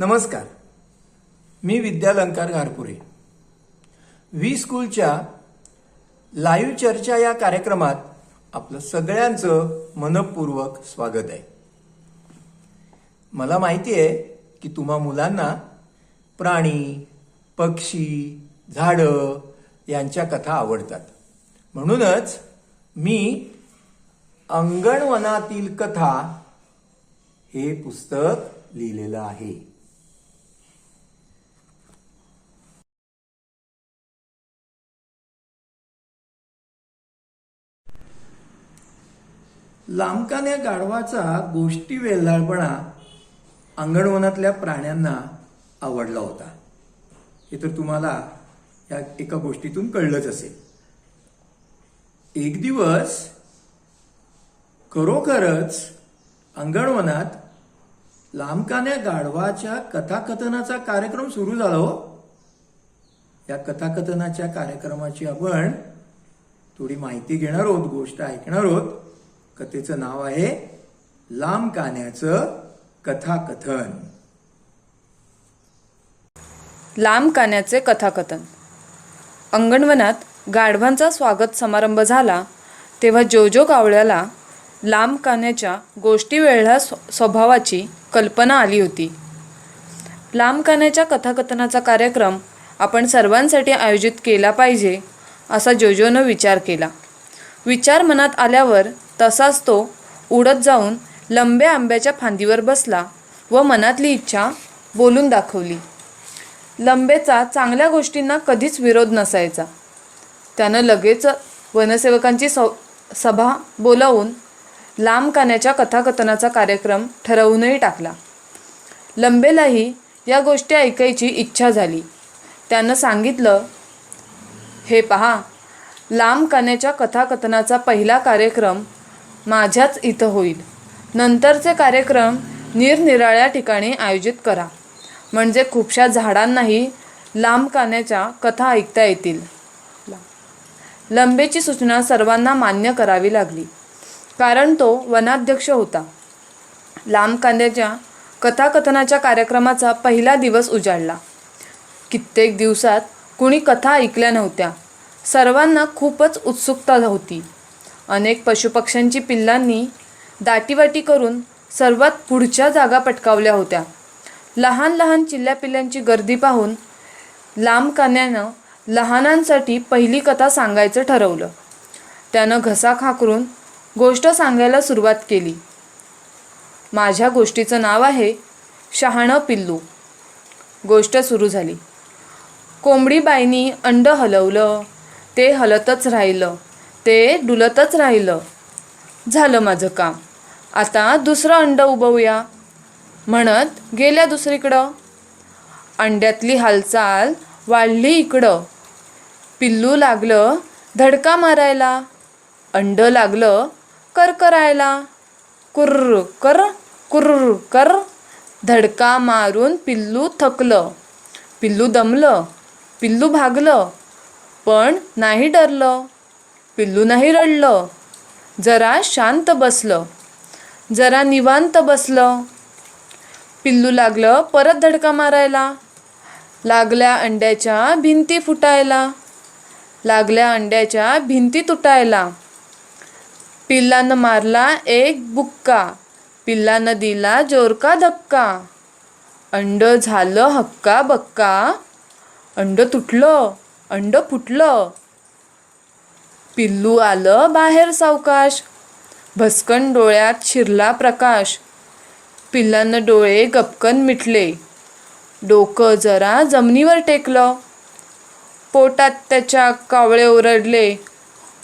नमस्कार, मी विद्यालंकार घारपुरे. वी स्कूलच्या लाईव्ह चर्चा या कार्यक्रमात आपलं सगळ्यांचं मनपूर्वक स्वागत आहे. मला माहिती आहे की तुम्हा मुलांना प्राणी, पक्षी, झाडं यांच्या कथा आवडतात. म्हणूनच मी अंगणवनातील कथा हे पुस्तक लिहिलेलं आहे. लांबकान्या गाढवाचा गोष्टी वेल्हाळपणा अंगणवनातल्या प्राण्यांना आवडला होता. हे तर तुम्हाला या एका गोष्टीतून कळलंच असेल. एक दिवस खरोखरच अंगणवनात लांबकान्या गाढवाच्या कथाकथनाचा कार्यक्रम सुरू झाला हो. या कथाकथनाच्या कार्यक्रमाची आपण थोडी माहिती घेणार आहोत, गोष्ट ऐकणार आहोत. कथेचं नाव आहे लांबकान्याचं कथाकथन. लांबकान्याचे कथाकथन. अंगणवनात गाढवांचा स्वागत समारंभ झाला तेव्हा जोजो कावळ्याला लांबकान्याच्या गोष्टी वेळ्या स्वभावाची कल्पना आली होती. लांबकान्याच्या कथाकथनाचा कार्यक्रम आपण सर्वांसाठी आयोजित केला पाहिजे असा जोजोनं विचार केला. विचार मनात आल्यावर तसाच तो उडत जाऊन लंब्या आंब्याच्या फांदीवर बसला व मनातली इच्छा बोलून दाखवली. लंबेचा चांगल्या गोष्टींना कधीच विरोध नसायचा. त्यानं लगेच वनसेवकांची सभा बोलावून लांबकान्याच्या कथाकथनाचा कार्यक्रम ठरवूनही टाकला. लंबेलाही या गोष्टी ऐकायची इच्छा झाली. त्यानं सांगितलं, हे पहा, लांबकान्याच्या कथाकथनाचा पहिला कार्यक्रम माझ्याच इथं होईल. नंतरचे कार्यक्रम निरनिराळ्या ठिकाणी आयोजित करा, म्हणजे खूपशा झाडांनाही लांबकान्याच्या कथा ऐकता येतील. लंबेची सूचना सर्वांना मान्य करावी लागली, कारण तो वनाध्यक्ष होता. लांबकान्याच्या कथाकथनाच्या कार्यक्रमाचा पहिला दिवस उजाडला. कित्येक दिवसात कुणी कथा ऐकल्या नव्हत्या. सर्वांना खूपच उत्सुकता होती. अनेक पशुपक्ष्यांची पिल्लांनी दाटीवाटी करून सर्वात पुढच्या जागा पटकावल्या होत्या. लहान लहान चिल्ल्यापिल्ल्यांची गर्दी पाहून लांबकान्यानं लहानांसाठी पहिली कथा सांगायचं ठरवलं. त्यानं घसा खाकरून गोष्ट सांगायला सुरुवात केली. माझ्या गोष्टीचं नाव आहे शहाणं पिल्लू. गोष्ट सुरू झाली. कोंबडीबाईनी अंड हलवलं, ते हलतच राहिलं, ते डुलतच राहिलं. झालं माझं काम, आता दुसरं अंड उबवूया म्हणत गेल्या दुसरीकडं. अंड्यातली हालचाल वाढली इकडं. पिल्लू लागलं धडका मारायला, अंड लागलं करकरायला. कुर्र कर कुर्र कर. धडका मारून पिल्लू थकलं, पिल्लू दमलं, पिल्लू भागलं, पण नाही डरलं. पिल्लू नाही रडलं. जरा शांत बसलं, जरा निवांत बसलं. पिल्लू लागलं परत धडका मारायला. लागल्या अंड्याच्या भिंती फुटायला, लागल्या अंड्याच्या भिंती तुटायला. पिल्लानं मारला एक बुक्का, पिल्लानं दिला जोरका धक्का. अंड झालं हक्का बक्का. अंड तुटलं, अंड फुटलं. पिल्लू आलं बाहेर सावकाश. भस्कन डोळ्यात शिरला प्रकाश. पिल्लानं डोळे गपकन मिटले. डोकं जरा जमिनीवर टेकलं. पोटात त्याच्या कावळे ओरडले.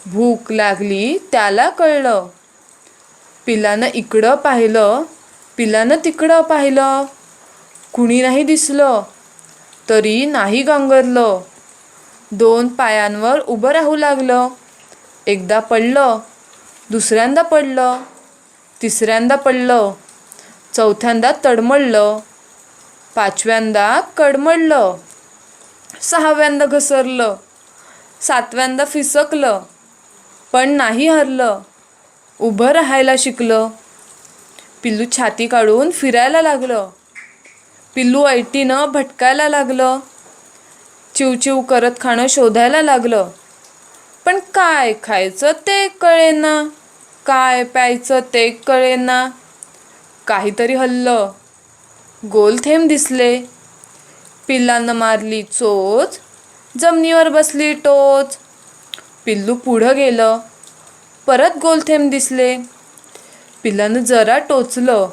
भूक लागली त्याला कळलं. पिल्लानं इकडं पाहिलं, पिल्लानं तिकडं पाहिलं. कुणी नाही दिसलं, तरी नाही गांगरलं. 2 पायांवर उभं राहू लागलं. एकदा पडलं, दुसऱ्यांदा पडलं, तिसऱ्यांदा पडलं, चौथ्यांदा तडमडलं, 5व्यांदा कडमडलं, 6व्यांदा घसरलं, 7व्यांदा फिसकलं, पण नाही हरलं. उभं राहायला शिकलं. पिल्लू छाती काढून फिरायला लागलं. पिल्लू ऐटीनं भटकायला लागलं. चिवचिव करत खाणं शोधायला लागलं. पण काय खायचं ते कळेना, काय प्यायचं ते कळेना. काहीतरी हल्लं. गोल थेंब दिसले. पिल्लानं मारली चोच, जमिनीवर बसली टोच. पिल्लू पुढं गेलं. परत गोल थेंब दिसले. पिल्लानं जरा टोचलं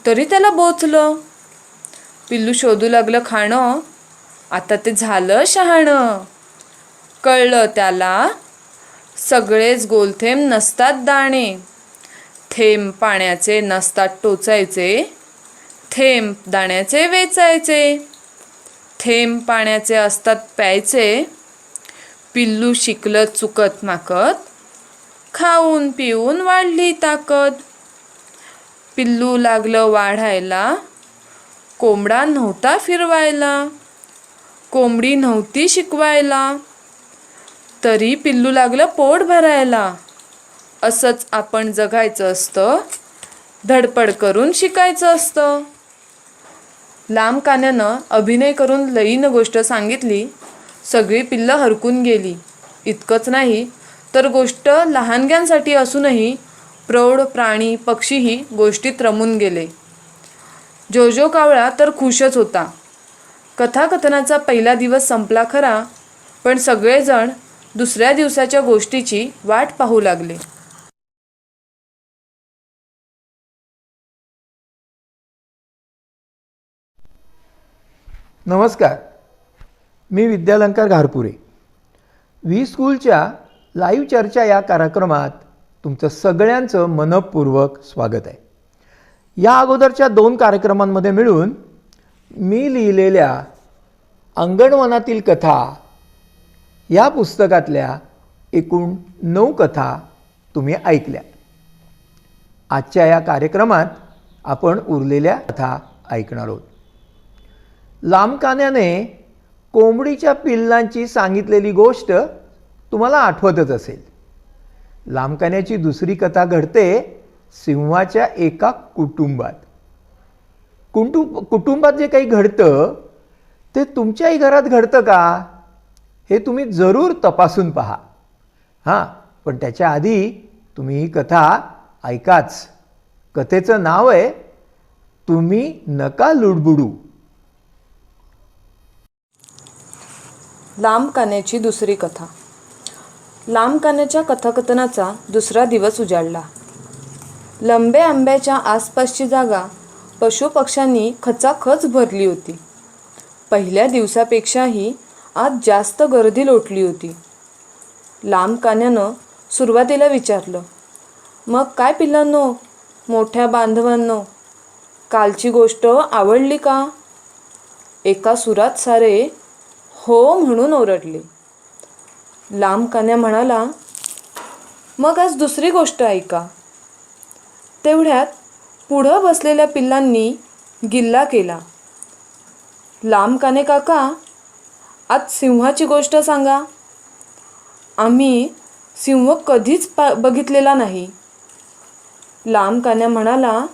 तरी त्याला बोचलं. पिल्लू शोधू लागलं खाणं. आता ते झालं शहाणं. कळलं त्याला सगळेच गोलथेंब नसतात दाणे. थेंब पाण्याचे नसतात टोचायचे, थेंब दाण्याचे वेचायचे. थेंब पाण्याचे असतात प्यायचे. पिल्लू शिकलं चुकत माकत, खाऊन पिऊन वाढली ताकद. पिल्लू लागलं वाढायला, कोंबडा नव्हता फिरवायला, कोंबडी नव्हती शिकवायला. तरी पिल्लू लागलं पोट भरायला. असंच आपण जगायचं असतं, धडपड करून शिकायचं असतं. लांब कान्यानं अभिनय करून लईनं गोष्ट सांगितली. सगळी पिल्लं हरकून गेली. इतकंच नाही तर गोष्ट लहानग्यांसाठी असूनही प्रौढ प्राणी पक्षीही गोष्टीत रमून गेले. जोजो कावळा तर खुशच होता. कथाकथनाचा पहिला दिवस संपला खरा, पण सगळेजण दुसऱ्या दिवसाच्या गोष्टीची वाट पाहू लागले. नमस्कार, मी विद्यालंकार घारपुरे. वी स्कूलच्या लाईव्ह चर्चा या कार्यक्रमात तुमचं सगळ्यांचं मनपूर्वक स्वागत आहे. या अगोदरच्या 2 कार्यक्रमांमध्ये मिळून मी लिहिलेल्या अंगणवनातील कथा या पुस्तकातल्या एकूण 9 कथा तुम्ही ऐकल्या. आजच्या या कार्यक्रमात आपण उरलेल्या कथा ऐकणार आहोत. लांब कान्याने कोंबडीच्या पिल्लांची सांगितलेली गोष्ट तुम्हाला आठवतच असेल. लांब कान्याची दुसरी कथा घडते सिंहाच्या एका कुटुंबात. कुटुंबात जे काही घडतं ते तुमच्याही घरात घडतं का हे तुम्ही जरूर तपासून पहा. हां, पण त्याच्या आधी तुम्ही ही कथा ऐकाच. कथेचं नाव आहे तुम्ही नका लुडबुडू. लांब कान्याची दुसरी कथा. लांब कान्याच्या कथाकथनाचा दुसरा दिवस उजाडला. लंबे आंब्याच्या आसपासची जागा पशुपक्ष्यांनी खचाखच भरली होती. पहिल्या दिवसापेक्षाही आज जास्त गर्दी लोटली होती. लांब कान्यानं सुरुवातीला विचारलं, मग काय पिल्लांनो, मोठ्या बांधवांनो, कालची गोष्ट आवडली का? एका सुरात सारे हो म्हणून ओरडले. लांब कान्या म्हणाला, मग आज दुसरी गोष्ट ऐका. तेवढ्यात पुढं बसलेल्या पिल्लांनी गिल्ला केला, लांब काने काका, आज सिंहाची गोष्ट सांगा. आम्ही सिंह कधीच बघितलेला नाही. लांब कान्या म्हणाला,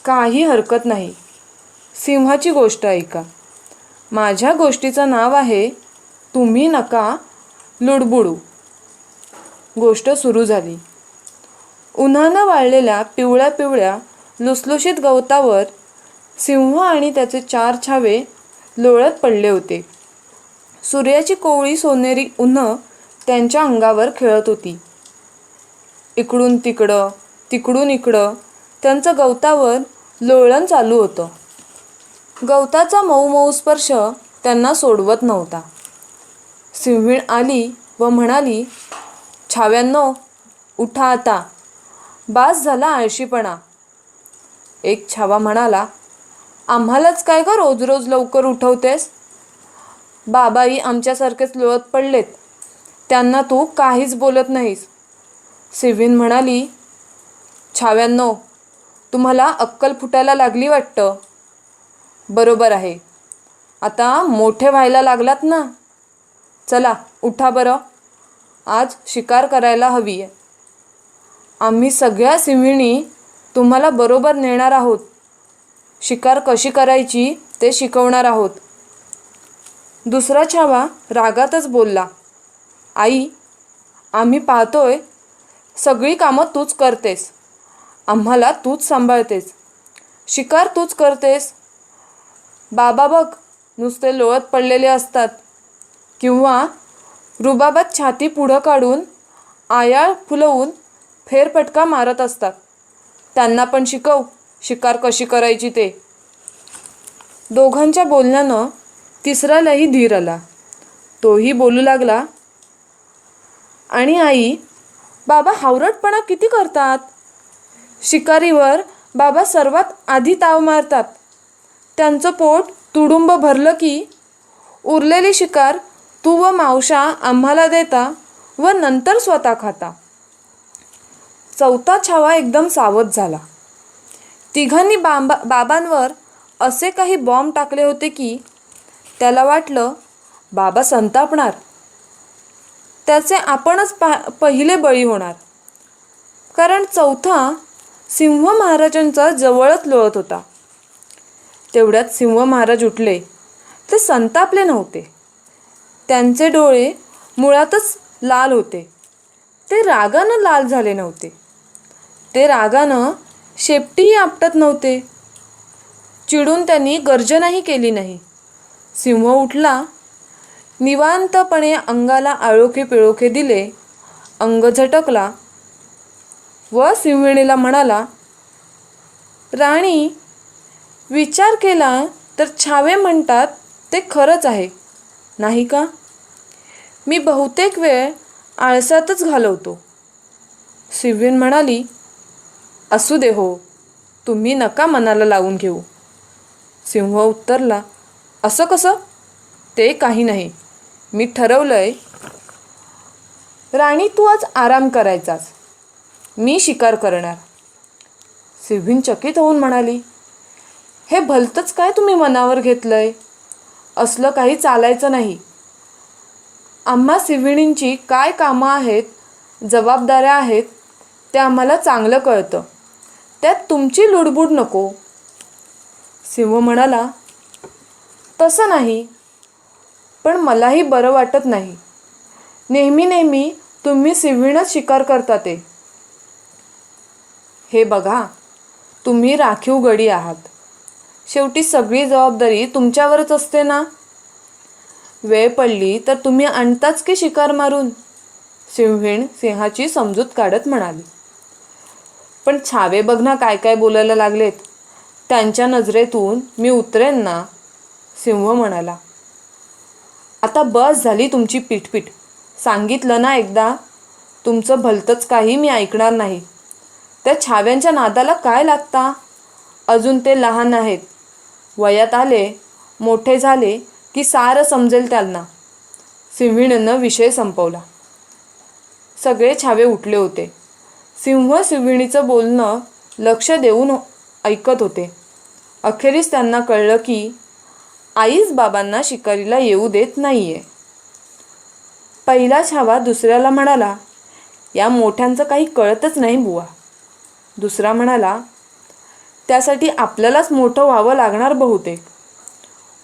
काही हरकत नाही, सिंहाची गोष्ट ऐका. माझ्या गोष्टीचं नाव आहे तुम्ही नका लुडबुडू. गोष्ट सुरू झाली. उन्हानं वाळलेल्या पिवळ्या पिवळ्या लुसलुशीत गवतावर सिंह आणि त्याचे 4 छावे लोळत पडले होते. सूर्याची कोवळी सोनेरी उन्हं त्यांच्या अंगावर खेळत होती. इकडून तिकडं, तिकडून इकडं त्यांचं गवतावर लोळण चालू होतं. गवताचा मऊ मऊ स्पर्श त्यांना सोडवत नव्हता. सिंहीण आली व म्हणाली, छाव्यांनो, उठा आता, बास झाला आळशीपणा. एक छावा म्हणाला, आम्हालाच काय ग रोज रोज लवकर उठवतेस? बाबाई आमच्यासारखेच लोळत पडलेत, त्यांना तू काहीच बोलत नाहीस. सिंहीण म्हणाली, छाव्यांनो, तुम्हाला अक्कल फुटायला लागली वाटतं. बरोबर आहे, आता मोठे व्हायला लागलात ना. चला उठा बरं, आज शिकार करायला हवी आहे. आम्ही सगळ्या सिंहिणी तुम्हाला बरोबर नेणार आहोत. शिकार कशी करायची ते शिकवणार आहोत. दुसरा छावा रागातच बोलला, आई, आम्ही पाहतोय सगळी कामं तूच करतेस, आम्हाला तूच सांभाळतेस, शिकार तूच करतेस. बाबा बघ नुसते लोळत पडलेले असतात किंवा रुबाबात छाती पुढं काढून आयाळ फुलवून फेरफटका मारत असतात. त्यांना पण शिकव शिकार कशी करायची ते. दोघांच्या बोलण्यानं तिसऱ्यालाही धीर आला. तोही बोलू लागला, आणि आई, बाबा हावरटपणा किती करतात. शिकारीवर बाबा सर्वात आधी ताव मारतात. त्यांचं पोट तुडुंब भरलं की उरलेली शिकार तू व मावशा आम्हाला देता व नंतर स्वतः खाता. चौथा छावा एकदम सावध झाला. तिघांनी बाबांवर असे काही बॉम्ब टाकले होते की त्याला वाटलं बाबा संतापणार, त्याचे आपणच पहिले बळी होणार. कारण चौथा सिंह महाराजांचा जवळच लोळत होता. तेवढ्यात सिंह महाराज उठले. ते संतापले नव्हते. त्यांचे डोळे मुळातच लाल होते. ते रागानं लाल झाले नव्हते. ते रागानं शेपटीही आपटत नव्हते. चिडून त्यांनी गर्जनाही केली नाही. सिंह उठला, निवांतपणे अंगाला आळोखे पिळोखे दिले, अंग झटकला व सिंहिणीला म्हणाला, राणी, विचार केला तर छावे म्हणतात ते खरंच आहे, नाही का? मी बहुतेक वेळ आळसातच घालवतो. सिंहीण म्हणाली, असू दे हो, तुम्ही नका मनाला लावून घेऊ. सिंह उत्तरला, असं कसं? ते काही नाही. मी ठरवलंय, राणी तू आज आराम करायचास, मी शिकार करणार. सिंहीण चकित होऊन म्हणाली, हे भलतंच काय तुम्ही मनावर घेतलंय? असलं काही चालायचं नाही. आम्हा सिंहिणींची काय कामं आहेत, जबाबदाऱ्या आहेत ते आम्हाला चांगलं कळतं. त्यात तुमची लुडबुड नको. सिंह म्हणाला, तसं नाही, पण मलाही बरं वाटत नाही. नेहमी नेहमी तुम्ही सिंहीणच शिकार करता ते. हे बघा, तुम्ही राखीव गडी आहात. शेवटी सगळी जबाबदारी तुमच्यावरच असते ना. वेळ पडली तर तुम्ही आणताच की शिकार मारून. सिंहीण सिंहाची समजूत काढत म्हणाली. पण छावे बघ ना काय काय बोलायला लागलेत. त्यांच्या नजरेतून मी उतरेन ना. सिंह म्हणाला, आता बस झाली तुमची पीठपीठ. सांगितलं ना एकदा, तुमचं भलतंच काही मी ऐकणार नाही. त्या छाव्यांच्या नादाला काय लागता? अजून ते लहान आहेत. वयात आले, मोठे झाले की सारं समजेल त्यांना. सिंहिणीनं विषय संपवला. सगळे छावे उठले होते. सिंह सिंहिणीचं बोलणं लक्ष देऊन ऐकत होते. अखेरीस त्यांना कळलं की आईच बाबांना शिकारीला येऊ देत नाहीये. पहिला छावा दुसऱ्याला म्हणाला, या मोठ्यांचं काही कळतच नाही बुवा. दुसरा म्हणाला, त्यासाठी आपल्यालाच मोठं व्हावं लागणार बहुतेक.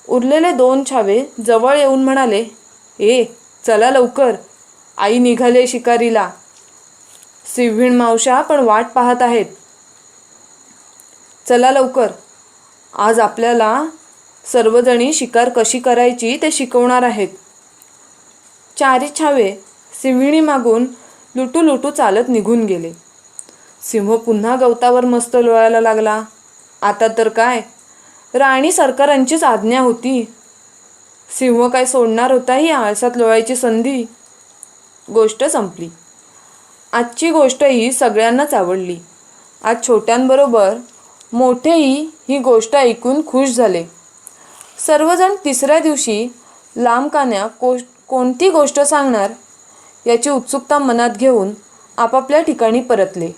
उरलेले दोन छावे जवळ येऊन म्हणाले, चला लवकर, आई निघाले शिकारीला. सिंहीण मावशा पण वाट पाहत आहेत. चला लवकर, आज आपल्याला सर्वजणी शिकार कशी करायची ते शिकवणार आहेत. चारी छावे सिंहिणी मागून लुटू लुटू चालत निघून गेले. सिंह पुन्हा गवतावर मस्त लोळायला लागला. आता तर काय, राणी सरकारांचीच आज्ञा होती. सिंह काय सोडणार होता ही आळसात लोळायची संधी. गोष्ट संपली. आजची गोष्टही सगळ्यांनाच आवडली. आज छोट्यांबरोबर मोठेही ही गोष्ट ऐकून खुश झाले. सर्वजण तिसऱ्या दिवशी लांबकान्या कोणती गोष्ट सांगणार याची उत्सुकता मनात घेऊन आपापल्या ठिकाणी परतले.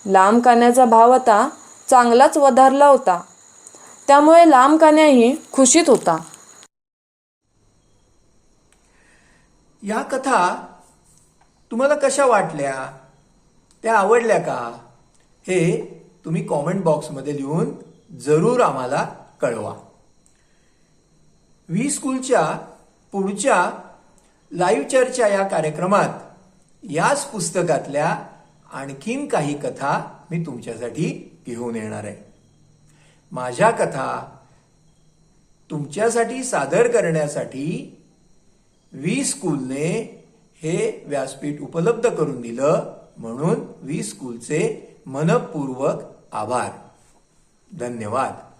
लांबकान्याचा भाव आता चांगलाच वधारला होता. त्यामुळे लांबकान्याही खुशीत होता. या कथा तुम्हाला कशा वाटल्या? त्या आवडल्या का? हे तुम्ही कॉमेंट बॉक्समध्ये लिहून जरूर आम्हाला कळवा. वी स्कूलच्या पुढच्या लाईव्ह चर्चा या कार्यक्रमात याच पुस्तकातल्या आणखीन काही कथा मी तुमच्यासाठी घेऊन येणार आहे. माझ्या कथा तुमच्यासाठी सादर करण्यासाठी वी स्कूलने हे व्यासपीठ उपलब्ध करून दिलं, म्हणून वी स्कूलचे मनपूर्वक आभार. धन्यवाद.